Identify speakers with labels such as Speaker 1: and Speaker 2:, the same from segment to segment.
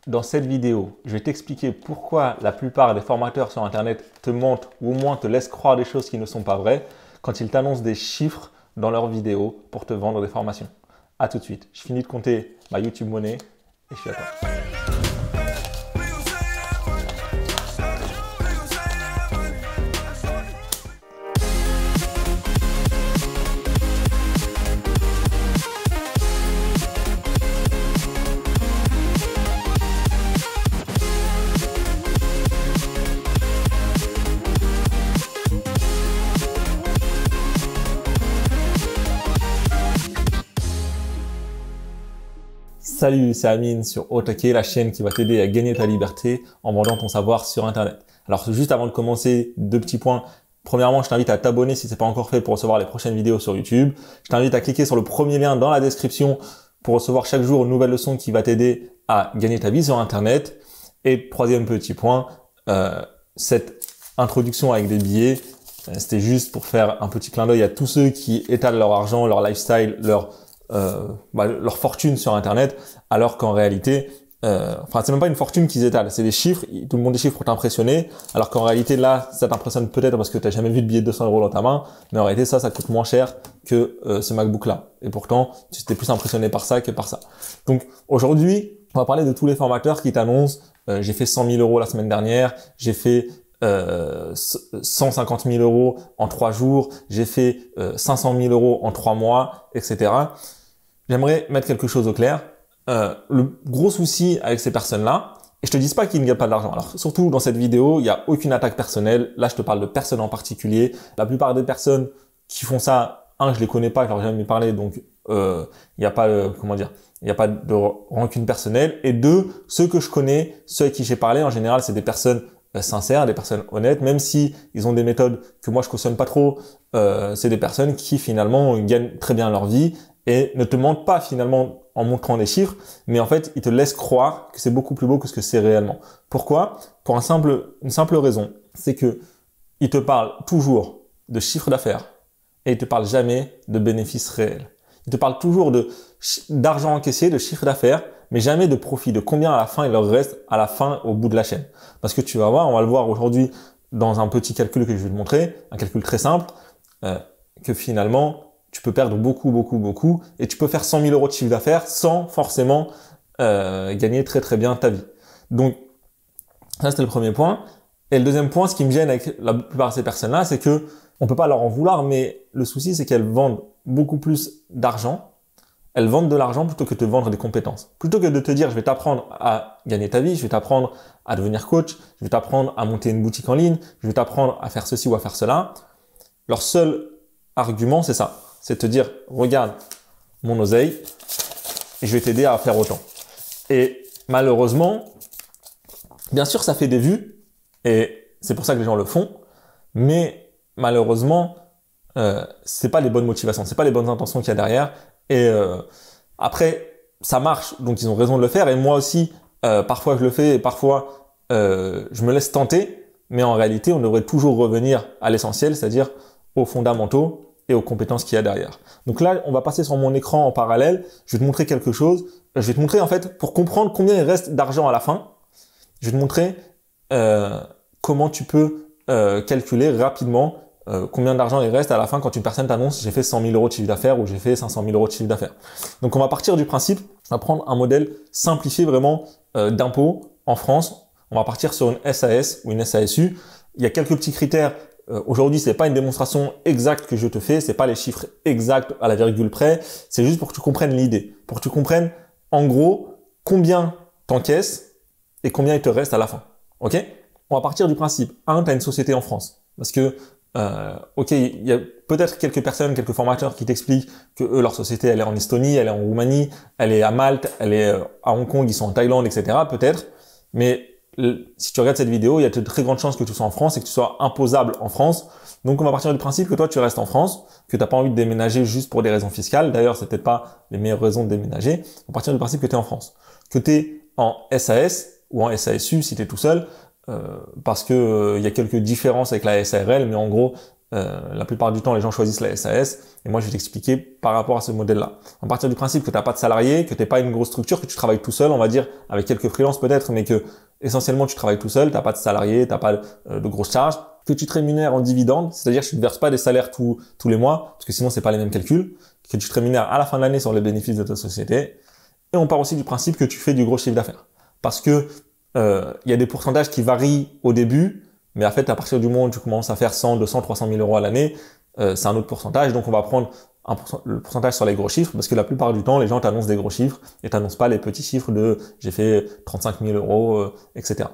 Speaker 1: Dans cette vidéo, je vais t'expliquer pourquoi la plupart des formateurs sur Internet te mentent ou au moins te laissent croire des choses qui ne sont pas vraies quand ils t'annoncent des chiffres dans leurs vidéos pour te vendre des formations. A tout de suite. Je finis de compter ma YouTube monnaie et je suis à toi. Salut, c'est Amine sur Otake, la chaîne qui va t'aider à gagner ta liberté en vendant ton savoir sur Internet. Alors juste avant de commencer, deux petits points. Premièrement, je t'invite à t'abonner si ce n'est pas encore fait pour recevoir les prochaines vidéos sur YouTube. Je t'invite à cliquer sur le premier lien dans la description pour recevoir chaque jour une nouvelle leçon qui va t'aider à gagner ta vie sur Internet. Et troisième petit point, cette introduction avec des billets, c'était juste pour faire un petit clin d'œil à tous ceux qui étalent leur argent, leur lifestyle, leur fortune sur Internet, alors qu'en réalité, c'est même pas une fortune qu'ils étalent, c'est des chiffres, tout le monde des chiffres pour t'impressionner, alors qu'en réalité là, ça t'impressionne peut-être parce que tu n'as jamais vu de billet de 200 € dans ta main, mais en réalité ça coûte moins cher que ce MacBook là, et pourtant tu étais plus impressionné par ça que par ça. Donc aujourd'hui, on va parler de tous les formateurs qui t'annoncent, j'ai fait 100 000 € la semaine dernière, j'ai fait 150 000 € en 3 jours, j'ai fait 500 000 € en 3 mois, etc. J'aimerais mettre quelque chose au clair. Le gros souci avec ces personnes-là, et je te dis pas qu'ils ne gagnent pas d'argent. Alors surtout dans cette vidéo, il n'y a aucune attaque personnelle. Là, je te parle de personnes en particulier. La plupart des personnes qui font ça, je les connais pas, je leur ai jamais parlé, donc il n'y a pas il n'y a pas de rancune personnelle. Et deux, ceux que je connais, ceux à qui j'ai parlé, en général, c'est des personnes sincères, des personnes honnêtes, même si ils ont des méthodes que moi je cautionne pas trop. C'est des personnes qui finalement gagnent très bien leur vie et ne te mentent pas finalement en montrant des chiffres, mais en fait, ils te laissent croire que c'est beaucoup plus beau que ce que c'est réellement. Pourquoi? Pour une simple raison, c'est que ils te parlent toujours de chiffre d'affaires et ils te parlent jamais de bénéfices réels. Ils te parlent toujours d'argent encaissé, de chiffre d'affaires, mais jamais de profit, de combien à la fin il leur reste à la fin au bout de la chaîne. Parce que tu vas voir, on va le voir aujourd'hui dans un petit calcul que je vais te montrer, un calcul très simple, que finalement, tu peux perdre beaucoup et tu peux faire 100 000 € de chiffre d'affaires sans forcément gagner très bien ta vie. Donc, ça c'était le premier point. Et le deuxième point, ce qui me gêne avec la plupart de ces personnes-là, c'est que on peut pas leur en vouloir, mais le souci c'est qu'elles vendent beaucoup plus d'argent. Elles vendent de l'argent plutôt que de te vendre des compétences. Plutôt que de te dire, je vais t'apprendre à gagner ta vie, je vais t'apprendre à devenir coach, je vais t'apprendre à monter une boutique en ligne, je vais t'apprendre à faire ceci ou à faire cela. Leur seul argument, c'est ça. C'est te dire, regarde mon oseille et je vais t'aider à faire autant. Et malheureusement, bien sûr, ça fait des vues et c'est pour ça que les gens le font, mais malheureusement, c'est pas les bonnes motivations, c'est pas les bonnes intentions qu'il y a derrière. Et après, ça marche, donc ils ont raison de le faire. Et moi aussi, parfois je le fais et parfois je me laisse tenter, mais en réalité, on devrait toujours revenir à l'essentiel, c'est-à-dire aux fondamentaux et aux compétences qu'il y a derrière. Donc là, on va passer sur mon écran en parallèle. Je vais te montrer quelque chose. Je vais te montrer en fait, pour comprendre combien il reste d'argent à la fin, je vais te montrer comment tu peux calculer rapidement combien d'argent il reste à la fin quand une personne t'annonce j'ai fait 100 000 € de chiffre d'affaires ou j'ai fait 500 000 € de chiffre d'affaires. Donc on va partir du principe, on va prendre un modèle simplifié vraiment d'impôt en France. On va partir sur une SAS ou une SASU. Il y a quelques petits critères. Aujourd'hui, c'est pas une démonstration exacte que je te fais, c'est pas les chiffres exacts à la virgule près, c'est juste pour que tu comprennes l'idée, pour que tu comprennes en gros combien t'encaisses et combien il te reste à la fin. Ok? On va partir du principe. Tu as une société en France. Parce que, il y a peut-être quelques personnes, quelques formateurs qui t'expliquent que eux, leur société, elle est en Estonie, elle est en Roumanie, elle est à Malte, elle est à Hong Kong, ils sont en Thaïlande, etc. Peut-être. Mais si tu regardes cette vidéo, il y a de très grandes chances que tu sois en France et que tu sois imposable en France. Donc, on va partir du principe que toi, tu restes en France, que tu n'as pas envie de déménager juste pour des raisons fiscales. D'ailleurs, c'est peut-être pas les meilleures raisons de déménager. On va partir du principe que tu es en France. Que tu es en SAS ou en SASU si tu es tout seul, parce que il y a quelques différences avec la SARL, mais en gros, La plupart du temps, les gens choisissent la SAS. Et moi, je vais t'expliquer par rapport à ce modèle-là. À partir du principe que tu n'as pas de salarié, que tu n'es pas une grosse structure, que tu travailles tout seul, on va dire, avec quelques freelances peut-être, mais que essentiellement tu travailles tout seul, tu n'as pas de salarié, tu n'as pas de grosses charges, que tu te rémunères en dividendes, c'est-à-dire que tu ne verses pas des salaires tous les mois, parce que sinon c'est pas les mêmes calculs, que tu te rémunères à la fin de l'année sur les bénéfices de ta société. Et on part aussi du principe que tu fais du gros chiffre d'affaires. Parce que y a des pourcentages qui varient au début, mais en fait, à partir du moment où tu commences à faire 100, 200, 300 000 euros à l'année, c'est un autre pourcentage. Donc, on va prendre le pourcentage sur les gros chiffres, parce que la plupart du temps, les gens t'annoncent des gros chiffres et t'annoncent pas les petits chiffres de j'ai fait 35 000 euros, etc.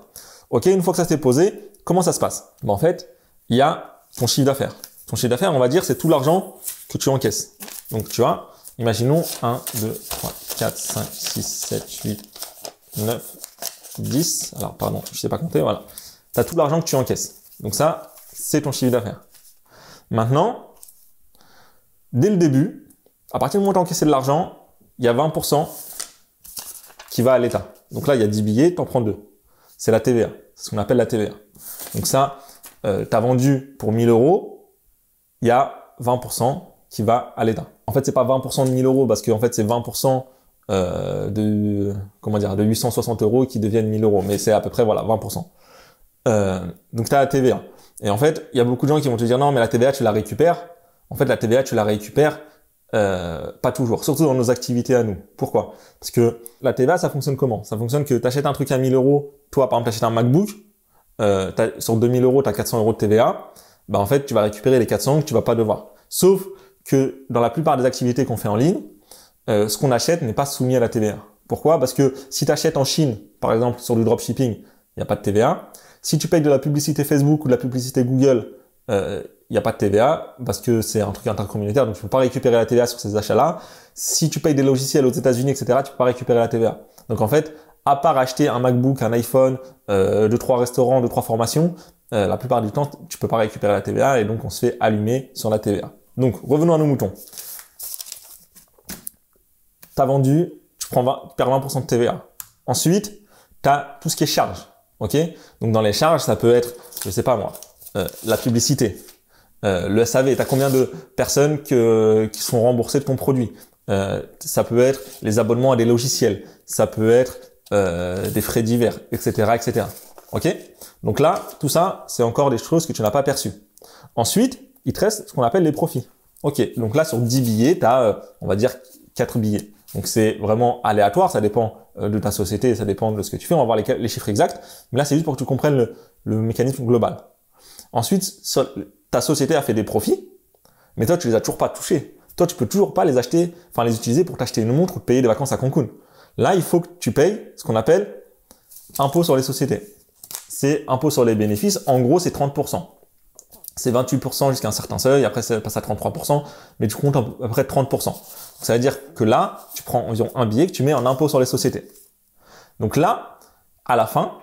Speaker 1: Ok, une fois que ça s'est posé, comment ça se passe? Ben, en fait, il y a ton chiffre d'affaires. Ton chiffre d'affaires, on va dire, c'est tout l'argent que tu encaisses. Donc, tu vois, imaginons 1, 2, 3, 4, 5, 6, 7, 8, 9, 10. Alors, pardon, je sais pas compter, voilà. Tu as tout l'argent que tu encaisses. Donc ça, c'est ton chiffre d'affaires. Maintenant, dès le début, à partir du moment où tu as encaissé de l'argent, il y a 20% qui va à l'État. Donc là, il y a 10 billets, tu en prends 2. C'est la TVA. C'est ce qu'on appelle la TVA. Donc ça, tu as vendu pour 1000 euros, il y a 20% qui va à l'État. En fait, c'est pas 20% de 1000 euros parce qu'en fait, c'est 20% de 860 euros qui deviennent 1000 euros. Mais c'est à peu près, voilà, 20%. Donc tu as la TVA. Et en fait, il y a beaucoup de gens qui vont te dire non, mais la TVA, tu la récupères. En fait, la TVA, tu la récupères pas toujours, surtout dans nos activités à nous. Pourquoi? Parce que la TVA, ça fonctionne comment? Ça fonctionne que tu achètes un truc à 1000 euros. Toi, par exemple, tu achètes un MacBook. Sur 2000 euros, tu as 400 euros de TVA. Bah, en fait, tu vas récupérer les 400 que tu vas pas devoir. Sauf que dans la plupart des activités qu'on fait en ligne, ce qu'on achète n'est pas soumis à la TVA. Pourquoi? Parce que si tu achètes en Chine, par exemple, sur du dropshipping, il n'y a pas de TVA. Si tu payes de la publicité Facebook ou de la publicité Google, il n'y a pas de TVA parce que c'est un truc intercommunautaire, donc tu peux pas récupérer la TVA sur ces achats-là. Si tu payes des logiciels aux États-Unis, etc., tu peux pas récupérer la TVA. Donc en fait, à part acheter un MacBook, un iPhone, 2-3 restaurants, 2-3 formations, la plupart du temps, tu peux pas récupérer la TVA et donc on se fait allumer sur la TVA. Donc revenons à nos moutons. Tu as vendu, tu perds 20% de TVA. Ensuite, tu as tout ce qui est charge. Ok, donc dans les charges, ça peut être, je sais pas moi, la publicité, le SAV. T'as combien de personnes qui sont remboursées de ton produit? Ça peut être les abonnements à des logiciels, ça peut être des frais divers, etc., etc. Ok, donc là, tout ça, c'est encore des choses que tu n'as pas perçues. Ensuite, il te reste ce qu'on appelle les profits. Ok, donc là sur 10 billets, t'as, on va dire 4 billets. Donc c'est vraiment aléatoire, ça dépend de ta société, ça dépend de ce que tu fais. On va voir les chiffres exacts, mais là c'est juste pour que tu comprennes le mécanisme global. Ensuite, ta société a fait des profits, mais toi tu les as toujours pas touchés. Toi tu peux toujours pas les acheter, enfin les utiliser pour t'acheter une montre ou te payer des vacances à Cancun. Là il faut que tu payes ce qu'on appelle impôt sur les sociétés. C'est impôt sur les bénéfices, en gros c'est 30%. C'est 28% jusqu'à un certain seuil, après ça passe à 33%, mais tu comptes à peu près 30%. Donc, ça veut dire que là, tu prends environ un billet que tu mets en impôt sur les sociétés. Donc là, à la fin,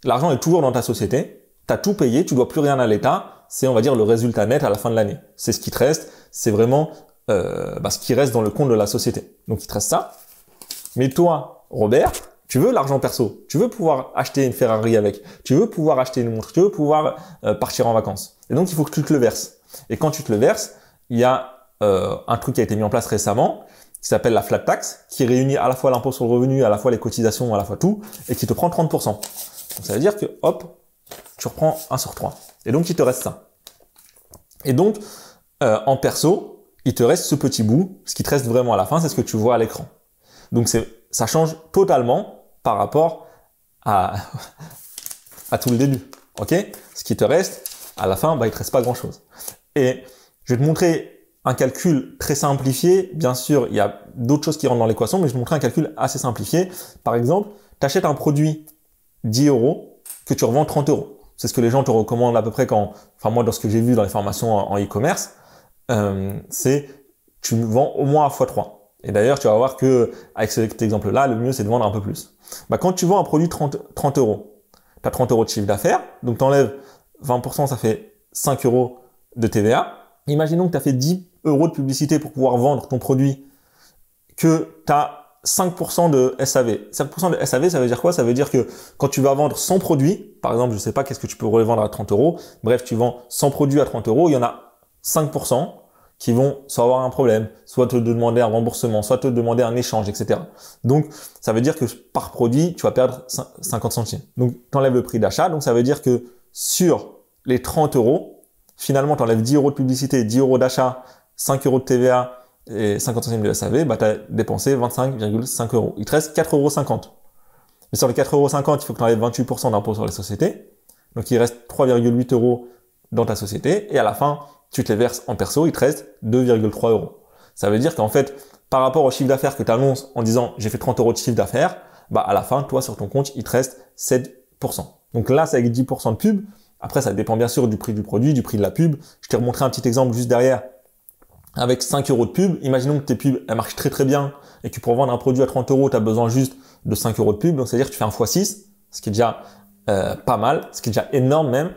Speaker 1: l'argent est toujours dans ta société, tu as tout payé, tu dois plus rien à l'État, c'est on va dire le résultat net à la fin de l'année. C'est ce qui te reste, c'est vraiment ce qui reste dans le compte de la société. Donc il te reste ça. Mais toi, Robert, tu veux l'argent perso, tu veux pouvoir acheter une Ferrari avec, tu veux pouvoir acheter une montre, tu veux pouvoir partir en vacances. Et donc il faut que tu te le verses. Et quand tu te le verses, il y a un truc qui a été mis en place récemment, qui s'appelle la flat tax, qui réunit à la fois l'impôt sur le revenu, à la fois les cotisations, à la fois tout, et qui te prend 30%. Donc ça veut dire que, hop, tu reprends 1 sur 3. Et donc il te reste ça. Et donc, en perso, il te reste ce petit bout, ce qui te reste vraiment à la fin, c'est ce que tu vois à l'écran. Donc ça change totalement par rapport à tout le début. Ok? Ce qui te reste, à la fin, il te reste pas grand chose. Et je vais te montrer un calcul très simplifié. Bien sûr, il y a d'autres choses qui rentrent dans l'équation, mais je vais te montrer un calcul assez simplifié. Par exemple, tu achètes un produit 10 euros que tu revends 30 euros. C'est ce que les gens te recommandent à peu près enfin moi, dans ce que j'ai vu dans les formations en e-commerce, c'est tu vends au moins à x3. Et d'ailleurs, tu vas voir que avec cet exemple-là, le mieux, c'est de vendre un peu plus. Quand tu vends un produit 30 euros, tu as 30 euros de chiffre d'affaires, donc tu enlèves 20%, ça fait 5 euros de TVA. Imaginons que tu as fait 10 euros de publicité pour pouvoir vendre ton produit, que tu as 5% de SAV. 5% de SAV, ça veut dire quoi? Ça veut dire que quand tu vas vendre 100 produits, par exemple, je sais pas qu'est-ce que tu peux revendre à 30 euros, bref, tu vends 100 produits à 30 euros, il y en a 5% qui vont soit avoir un problème, soit te demander un remboursement, soit te demander un échange, etc. Donc, ça veut dire que par produit, tu vas perdre 50 centimes. Donc, tu enlèves le prix d'achat. Donc, ça veut dire que sur les 30 euros, finalement, tu enlèves 10 euros de publicité, 10 euros d'achat, 5 euros de TVA et 50 centimes de SAV, bah, tu as dépensé 25,5 euros. Il te reste 4,50 euros. Mais sur les 4,50 euros, il faut que tu enlèves 28% d'impôt sur les sociétés. Donc, il reste 3,8 euros dans ta société. Et à la fin, tu te les verses en perso, il te reste 2,3 euros. Ça veut dire qu'en fait, par rapport au chiffre d'affaires que tu annonces en disant j'ai fait 30 euros de chiffre d'affaires, bah à la fin, toi sur ton compte, il te reste 7%. Donc là, c'est avec 10% de pub. Après, ça dépend bien sûr du prix du produit, du prix de la pub. Je t'ai remontré un petit exemple juste derrière avec 5 euros de pub. Imaginons que tes pubs, elles marchent très très bien et que pour vendre un produit à 30 euros, tu as besoin juste de 5 euros de pub. Donc, c'est-à-dire que tu fais un x6, ce qui est déjà pas mal, ce qui est déjà énorme même.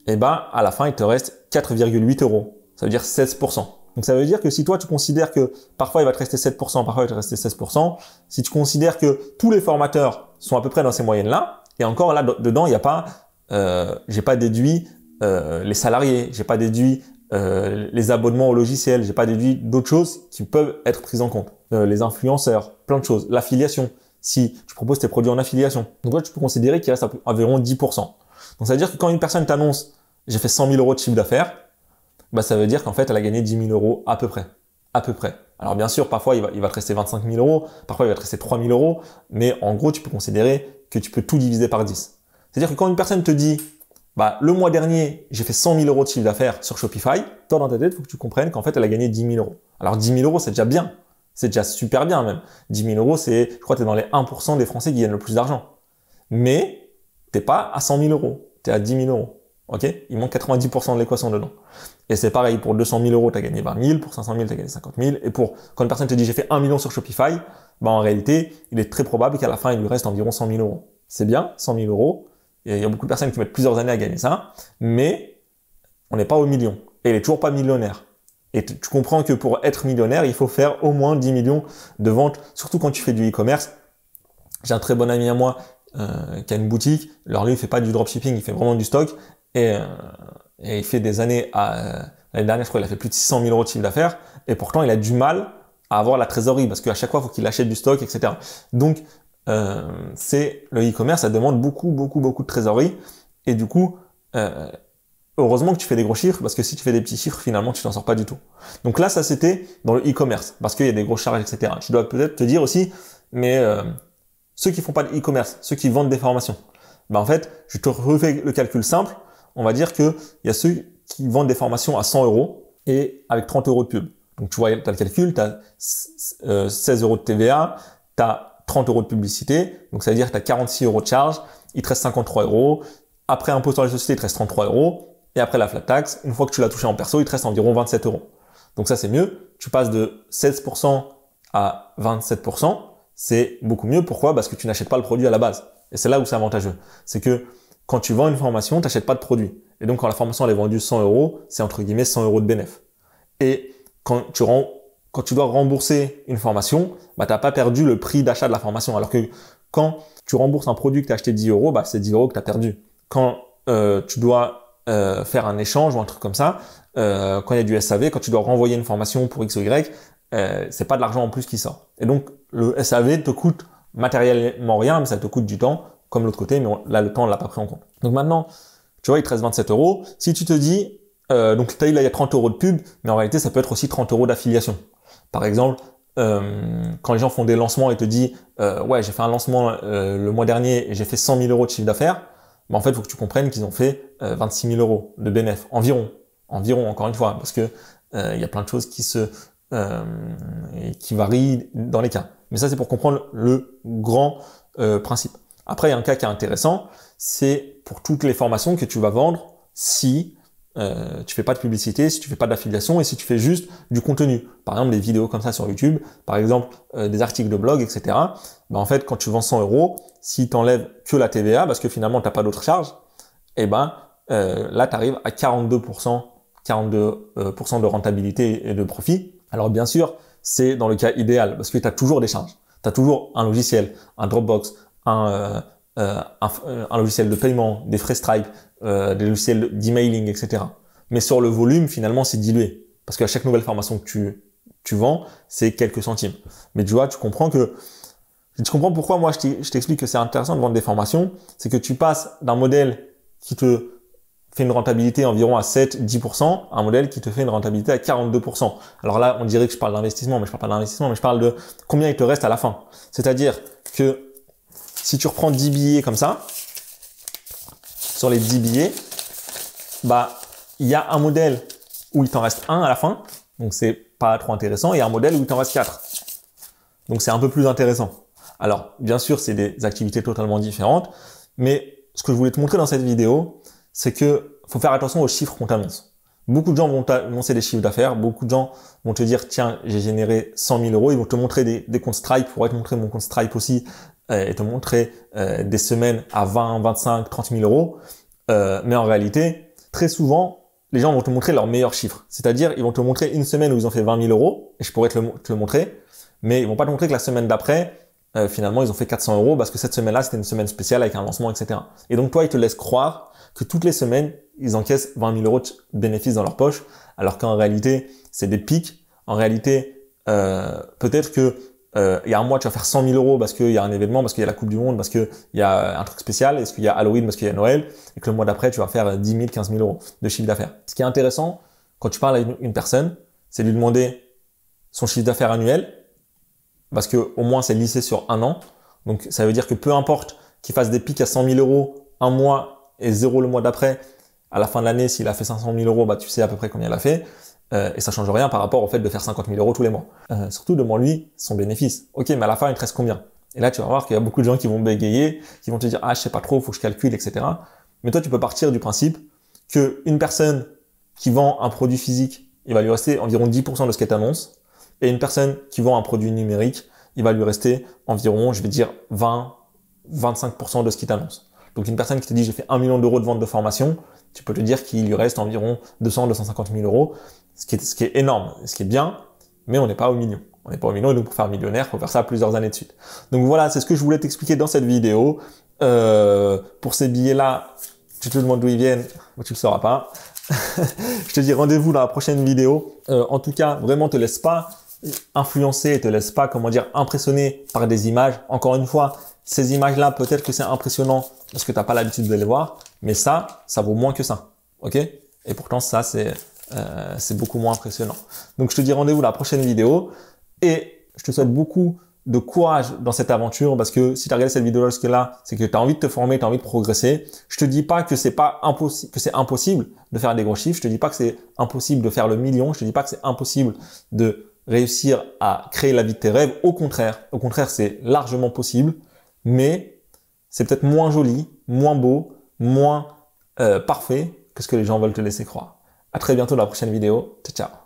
Speaker 1: Et bah, à la fin, il te reste 4,8 euros. Ça veut dire 16%. Donc, ça veut dire que si toi, tu considères que parfois, il va te rester 7%, parfois, il va te rester 16%, si tu considères que tous les formateurs sont à peu près dans ces moyennes-là, et encore là, dedans, il n'y a pas, j'ai pas déduit les salariés, j'ai pas déduit les abonnements au logiciel, j'ai pas déduit d'autres choses qui peuvent être prises en compte. Les influenceurs, plein de choses. L'affiliation, si tu proposes tes produits en affiliation. Donc là, tu peux considérer qu'il reste environ 10%. Donc ça veut dire que quand une personne t'annonce j'ai fait 100 000 euros de chiffre d'affaires, bah ça veut dire qu'en fait elle a gagné 10 000 euros à peu près. À peu près. Alors bien sûr, parfois il va te rester 25 000 euros, parfois il va te rester 3 000 euros, mais en gros tu peux considérer que tu peux tout diviser par 10. C'est-à-dire que quand une personne te dit bah le mois dernier j'ai fait 100 000 euros de chiffre d'affaires sur Shopify, toi dans ta tête il faut que tu comprennes qu'en fait elle a gagné 10 000 euros. Alors 10 000 euros c'est déjà bien. C'est déjà super bien même. 10 000 euros, je crois que tu es dans les 1% des Français qui gagnent le plus d'argent. Mais t'es pas à 100 000 euros, tu es à 10 000 euros. Ok? Il manque 90% de l'équation dedans. Et c'est pareil, pour 200 000 euros, tu as gagné 20 000, pour 500 000, tu as gagné 50 000. Et quand une personne te dit j'ai fait 1 million sur Shopify, bah en réalité, il est très probable qu'à la fin, il lui reste environ 100 000 euros. C'est bien, 100 000 euros. Il y a beaucoup de personnes qui mettent plusieurs années à gagner ça, mais on n'est pas au million. Et il est toujours pas millionnaire. Et tu comprends que pour être millionnaire, il faut faire au moins 10 millions de ventes, surtout quand tu fais du e-commerce. J'ai un très bon ami à moi qui a une boutique. Alors lui, il fait pas du dropshipping, il fait vraiment du stock. Et il fait des années l'année dernière, je crois, il a fait plus de 600 000 euros de chiffre d'affaires. Et pourtant, il a du mal à avoir la trésorerie parce qu'à chaque fois, il faut qu'il achète du stock, etc. Donc, c'est le e-commerce, ça demande beaucoup de trésorerie. Et du coup, heureusement que tu fais des gros chiffres parce que si tu fais des petits chiffres, finalement, tu t'en sors pas du tout. Donc là, ça, c'était dans le e-commerce parce qu'il y a des grosses charges, etc. Tu dois peut-être te dire aussi, mais ceux qui font pas de e-commerce, ceux qui vendent des formations, bah en fait, je te refais le calcul simple. On va dire que il y a ceux qui vendent des formations à 100 euros et avec 30 euros de pub. Donc, tu vois, tu as le calcul, tu as 16 euros de TVA, tu as 30 euros de publicité. Donc, ça veut dire que tu as 46 euros de charge. Il te reste 53 euros. Après impôt sur les sociétés, il te reste 33 euros. Et après la flat tax, une fois que tu l'as touché en perso, il te reste environ 27 euros. Donc, ça, c'est mieux. Tu passes de 16% à 27%. C'est beaucoup mieux. Pourquoi? Parce que tu n'achètes pas le produit à la base. Et c'est là où c'est avantageux. C'est que quand tu vends une formation, tu n'achètes pas de produit. Et donc, quand la formation elle est vendue 100 euros, c'est entre guillemets 100 euros de bénéfice. Et quand tu dois rembourser une formation, bah, tu n'as pas perdu le prix d'achat de la formation. Alors que quand tu rembourses un produit que tu as acheté 10 euros, bah, c'est 10 euros que tu as perdu. Quand tu dois faire un échange ou un truc comme ça, quand il y a du SAV, quand tu dois renvoyer une formation pour X ou Y, c'est pas de l'argent en plus qui sort. Et donc, le SAV te coûte matériellement rien, mais ça te coûte du temps, comme l'autre côté, mais là, le temps, on l'a pas pris en compte. Donc maintenant, tu vois, il te reste 27 euros. Si tu te dis, donc là, il y a 30 euros de pub, mais en réalité, ça peut être aussi 30 euros d'affiliation. Par exemple, quand les gens font des lancements et te disent, ouais, j'ai fait un lancement le mois dernier et j'ai fait 100 000 euros de chiffre d'affaires, bah, en fait, il faut que tu comprennes qu'ils ont fait 26 000 euros de bénéfice, environ, encore une fois, parce que il y a plein de choses qui varient dans les cas. Mais ça, c'est pour comprendre le grand principe. Après, il y a un cas qui est intéressant, c'est pour toutes les formations que tu vas vendre si tu fais pas de publicité, si tu fais pas d'affiliation et si tu fais juste du contenu. Par exemple, des vidéos comme ça sur YouTube, par exemple, des articles de blog, etc. Ben, en fait, quand tu vends 100 euros, si tu enlèves que la TVA, parce que finalement, tu n'as pas d'autres charges, et ben là, tu arrives à 42% de rentabilité et de profit. Alors, bien sûr, c'est dans le cas idéal parce que tu as toujours des charges. Tu as toujours un logiciel, un Dropbox, un logiciel de paiement, des frais Stripe, des logiciels d'emailing, etc. Mais sur le volume, finalement, c'est dilué. Parce qu'à chaque nouvelle formation que tu vends, c'est quelques centimes. Mais tu vois, tu comprends pourquoi moi je t'explique que c'est intéressant de vendre des formations. C'est que tu passes d'un modèle qui te fait une rentabilité environ à 7-10% à un modèle qui te fait une rentabilité à 42%. Alors là, on dirait que je parle d'investissement, mais je parle pas d'investissement, mais je parle de combien il te reste à la fin. C'est-à-dire que si tu reprends 10 billets comme ça, sur les 10 billets, bah, il y a un modèle où il t'en reste un à la fin, donc c'est pas trop intéressant, et un modèle où il t'en reste 4. Donc c'est un peu plus intéressant. Alors, bien sûr, c'est des activités totalement différentes, mais ce que je voulais te montrer dans cette vidéo, c'est que faut faire attention aux chiffres qu'on t'annonce. Beaucoup de gens vont t'annoncer des chiffres d'affaires, beaucoup de gens vont te dire, tiens, j'ai généré 100 000 euros, ils vont te montrer des comptes Stripe, pourraient te montrer mon compte Stripe aussi, et te montrer des semaines à 20, 25, 30 000 euros. Mais en réalité, très souvent, les gens vont te montrer leurs meilleurs chiffres. C'est-à-dire, ils vont te montrer une semaine où ils ont fait 20 000 euros, et je pourrais te le montrer, mais ils vont pas te montrer que la semaine d'après, finalement, ils ont fait 400 euros parce que cette semaine-là, c'était une semaine spéciale avec un lancement, etc. Et donc, toi, ils te laissent croire que toutes les semaines, ils encaissent 20 000 euros de bénéfices dans leur poche, alors qu'en réalité, c'est des pics. En réalité, peut-être que il y a un mois, tu vas faire 100 000 euros parce qu'il y a un événement, parce qu'il y a la Coupe du Monde, parce qu'il y a un truc spécial, parce qu'il y a Halloween, parce qu'il y a Noël, et que le mois d'après, tu vas faire 10 000, 15 000 euros de chiffre d'affaires. Ce qui est intéressant, quand tu parles à une personne, c'est de lui demander son chiffre d'affaires annuel, parce que au moins c'est lissé sur un an. Donc ça veut dire que peu importe qu'il fasse des pics à 100 000 euros un mois et 0 le mois d'après, à la fin de l'année, s'il a fait 500 000 euros, bah tu sais à peu près combien il a fait. Et ça change rien par rapport au fait de faire 50 000 euros tous les mois. Surtout demande-lui son bénéfice. Ok, mais à la fin il te reste combien? Et là tu vas voir qu'il y a beaucoup de gens qui vont bégayer, qui vont te dire ah je sais pas trop, faut que je calcule, etc. Mais toi tu peux partir du principe que une personne qui vend un produit physique, il va lui rester environ 10% de ce qu'elle t'annonce. Et une personne qui vend un produit numérique, il va lui rester environ, je vais dire, 20-25% de ce qu'il t'annonce. Donc une personne qui te dit j'ai fait 1 million d'euros de vente de formation, tu peux te dire qu'il lui reste environ 200-250 000 euros, ce qui est énorme, ce qui est bien, mais on n'est pas au million. On n'est pas au million, et donc pour faire millionnaire, il faut faire ça plusieurs années de suite. Donc voilà, c'est ce que je voulais t'expliquer dans cette vidéo. Pour ces billets-là, tu te demandes d'où ils viennent, tu le sauras pas. Je te dis rendez-vous dans la prochaine vidéo. En tout cas, vraiment, te laisse pas influencer et te laisse pas, comment dire, impressionner par des images. Encore une fois, ces images-là, peut-être que c'est impressionnant parce que tu n'as pas l'habitude de les voir, mais ça vaut moins que ça. Ok? Et pourtant, ça, c'est beaucoup moins impressionnant. Donc, je te dis rendez-vous dans la prochaine vidéo et je te souhaite beaucoup de courage dans cette aventure parce que si tu as regardé cette vidéo jusque-là, c'est que tu as envie de te former, tu as envie de progresser. Je te dis pas que c'est impossible de faire des gros chiffres. Je te dis pas que c'est impossible de faire le million. Je te dis pas que c'est impossible de réussir à créer la vie de tes rêves. Au contraire, c'est largement possible, mais c'est peut-être moins joli, moins beau, moins parfait que ce que les gens veulent te laisser croire. À très bientôt dans la prochaine vidéo. Ciao, ciao.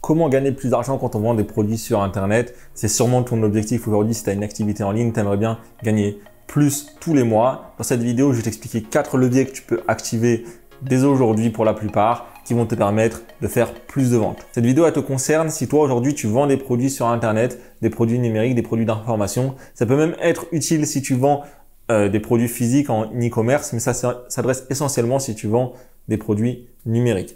Speaker 1: Comment gagner plus d'argent quand on vend des produits sur Internet? C'est sûrement ton objectif aujourd'hui. Si tu as une activité en ligne, tu aimerais bien gagner plus tous les mois. Dans cette vidéo, je vais t'expliquer 4 leviers que tu peux activer dès aujourd'hui pour la plupart qui vont te permettre de faire plus de ventes. Cette vidéo, elle te concerne si toi aujourd'hui tu vends des produits sur Internet, des produits numériques, des produits d'information. Ça peut même être utile si tu vends des produits physiques en e-commerce, mais ça s'adresse essentiellement si tu vends des produits numériques.